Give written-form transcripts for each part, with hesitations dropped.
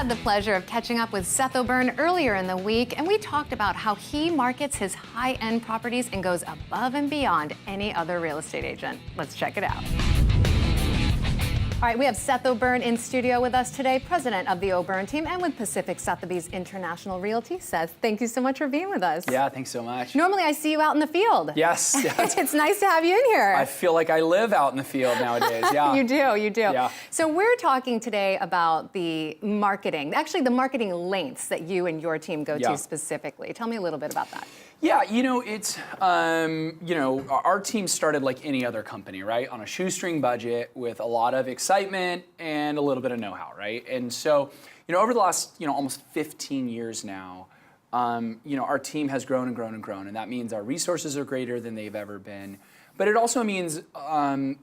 had the pleasure of catching up with Seth O'Byrne earlier in the week, and we talked about how he markets his high-end properties and goes above and beyond any other real estate agent. Let's check it out. All right, we have Seth O'Byrne in studio with us today, president of the O'Byrne team, and with Pacific Sotheby's International Realty. Seth, thank you so much for being with us. Yeah, thanks so much. Normally I see you out in the field. Yes. It's nice to have you in here. I feel like I live out in the field nowadays, yeah. You do. Yeah. So we're talking today about the marketing, actually the marketing lengths that you and your team go to specifically. Tell me a little bit about that. Yeah, it's, our team started like any other company, right? On a shoestring budget with a lot of excitement and a little bit of know-how, right? And so, over the last, almost 15 years now, our team has grown and grown and grown, and that means our resources are greater than they've ever been. But it also means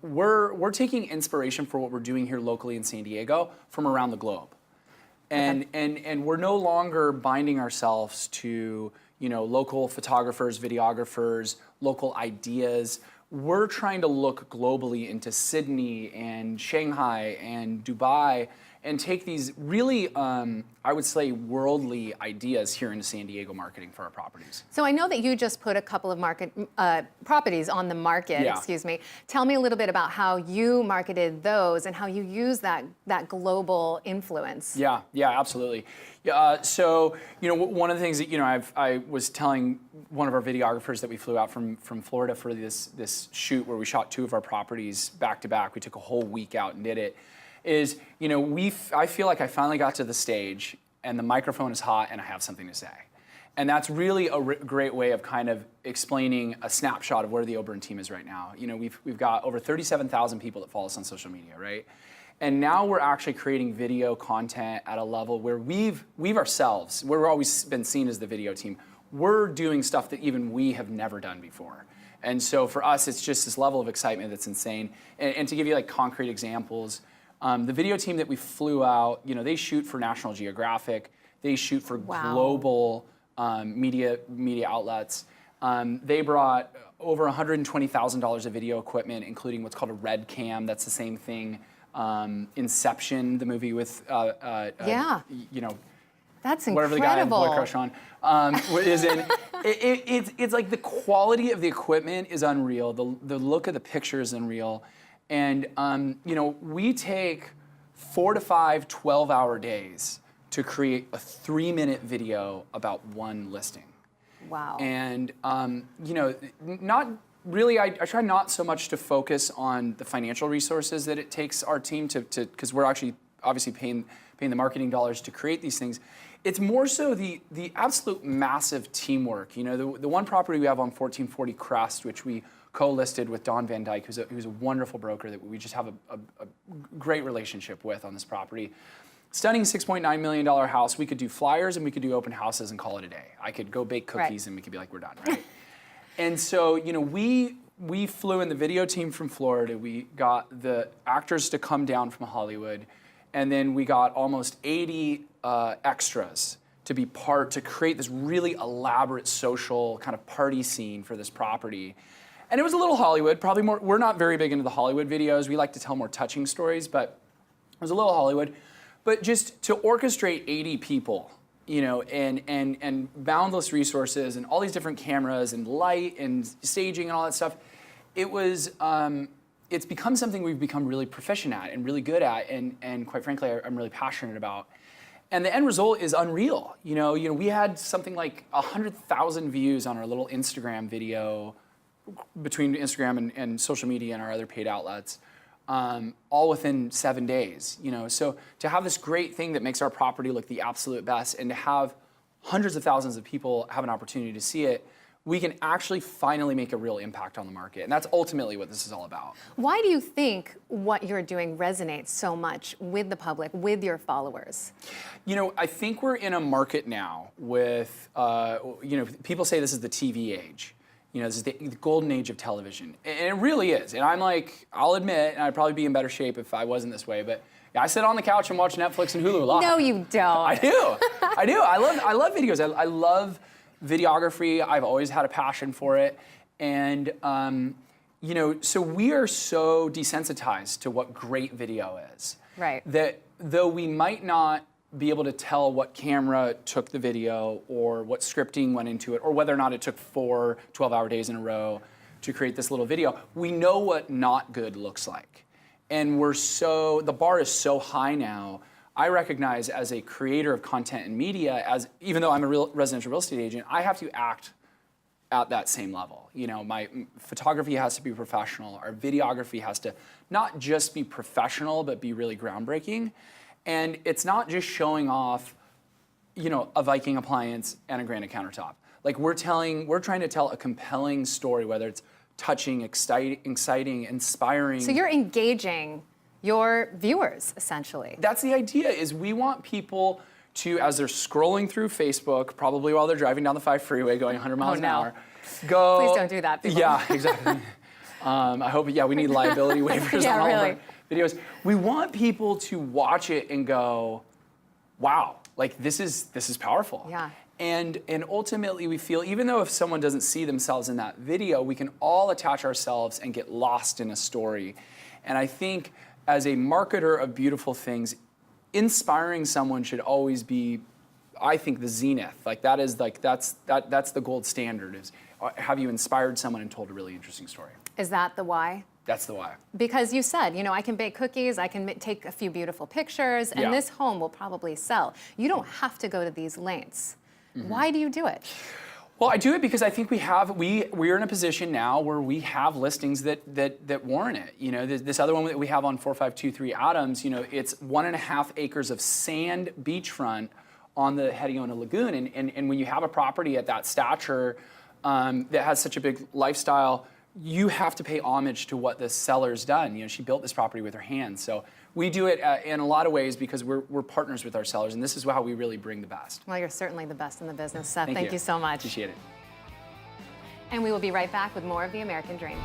we're taking inspiration for what we're doing here locally in San Diego from around the globe. And we're no longer binding ourselves to local photographers, videographers, local ideas. We're trying to look globally into Sydney and Shanghai and Dubai and take these really, I would say, worldly ideas here into San Diego marketing for our properties. So I know that you just put a couple of properties on the market, excuse me. Tell me a little bit about how you marketed those and how you use that global influence. Yeah, absolutely. So, one of the things that, I was telling one of our videographers that we flew out from Florida for this shoot where we shot 2 of our properties back to back. We took a whole week out and did it. Is, I feel like I finally got to the stage and the microphone is hot and I have something to say. And that's really a great way of kind of explaining a snapshot of where the O'Byrne team is right now. We've got over 37,000 people that follow us on social media, right? And now we're actually creating video content at a level where we've ourselves, we've always been seen as the video team. We're doing stuff that even we have never done before. And so for us, it's just this level of excitement that's insane. And to give you like concrete examples, the video team that we flew out, they shoot for National Geographic, they shoot for global media outlets. They brought over $120,000 of video equipment, including what's called a red cam. That's the same thing. Inception, the movie with, that's incredible. Whatever the guy had Boy Crush on, is in. It's like the quality of the equipment is unreal. The look of the picture is unreal. And, we take 4 to 5 12-hour days to create a 3-minute video about one listing. Wow. And, not really, I try not so much to focus on the financial resources that it takes our team to because we're actually obviously paying the marketing dollars to create these things. It's more so the absolute massive teamwork. The one property we have on 1440 Crest, which we co-listed with Don Van Dyke, who's a wonderful broker that we just have a great relationship with on this property. Stunning $6.9 million house. We could do flyers and we could do open houses and call it a day. I could go bake cookies and we could be like, we're done, right? And so, we flew in the video team from Florida. We got the actors to come down from Hollywood, and then we got almost 80 extras to create this really elaborate social kind of party scene for this property. And it was a little Hollywood, probably more. We're not very big into the Hollywood videos. We like to tell more touching stories, but it was a little Hollywood. But just to orchestrate 80 people, and boundless resources and all these different cameras and light and staging and all that stuff, it's become something we've become really proficient at and really good at, and quite frankly, I'm really passionate about. And the end result is unreal. We had something like 100,000 views on our little Instagram video between Instagram and social media and our other paid outlets, all within 7 days. So to have this great thing that makes our property look the absolute best, and to have hundreds of thousands of people have an opportunity to see it, we can actually finally make a real impact on the market. And that's ultimately what this is all about. Why do you think what you're doing resonates so much with the public, with your followers? I think we're in a market now with, people say this is the TV age. This is the golden age of television. And it really is. And I'm like, I'll admit, and I'd probably be in better shape if I wasn't this way, but I sit on the couch and watch Netflix and Hulu a lot. No, you don't. I do. I love videos. I love videography. I've always had a passion for it. And, so we are so desensitized to what great video is. Right. That though we might not be able to tell what camera took the video or what scripting went into it or whether or not it took 4 12-hour days in a row to create this little video. We know what not good looks like. And the bar is so high now. I recognize as a creator of content and media, even though I'm a residential real estate agent, I have to act at that same level. You know, my photography has to be professional. Our videography has to not just be professional, but be really groundbreaking. And it's not just showing off, you know, a Viking appliance and a granite countertop. Like we're trying to tell a compelling story, whether it's touching, exciting, inspiring. So you're engaging your viewers, essentially. That's the idea, is we want people to, as they're scrolling through Facebook, probably while they're driving down the 5 freeway going 100 miles an hour, go... Please don't do that, people. Yeah, exactly. I hope, we need liability waivers on all of our videos. We want people to watch it and go, wow, like this is powerful. Yeah. And ultimately we feel, even though if someone doesn't see themselves in that video, we can all attach ourselves and get lost in a story. And I think as a marketer of beautiful things, inspiring someone should always be, I think, the zenith. Like that's the gold standard, is have you inspired someone and told a really interesting story. Is that the why? That's the why. Because you said, you know, I can bake cookies, I can take a few beautiful pictures, and this home will probably sell. You don't have to go to these lengths. Mm-hmm. Why do you do it? Well, I do it because I think we're in a position now where we have listings that warrant it. You know, this other one that we have on 4523 Adams, you know, it's 1.5 acres of sand beachfront on the Hedionda Lagoon. And when you have a property at that stature that has such a big lifestyle, you have to pay homage to what the seller's done. You know, she built this property with her hands. So we do it in a lot of ways because we're partners with our sellers, and this is how we really bring the best. Well, you're certainly the best in the business, Seth. Thank you so much. Appreciate it. And we will be right back with more of The American Dream.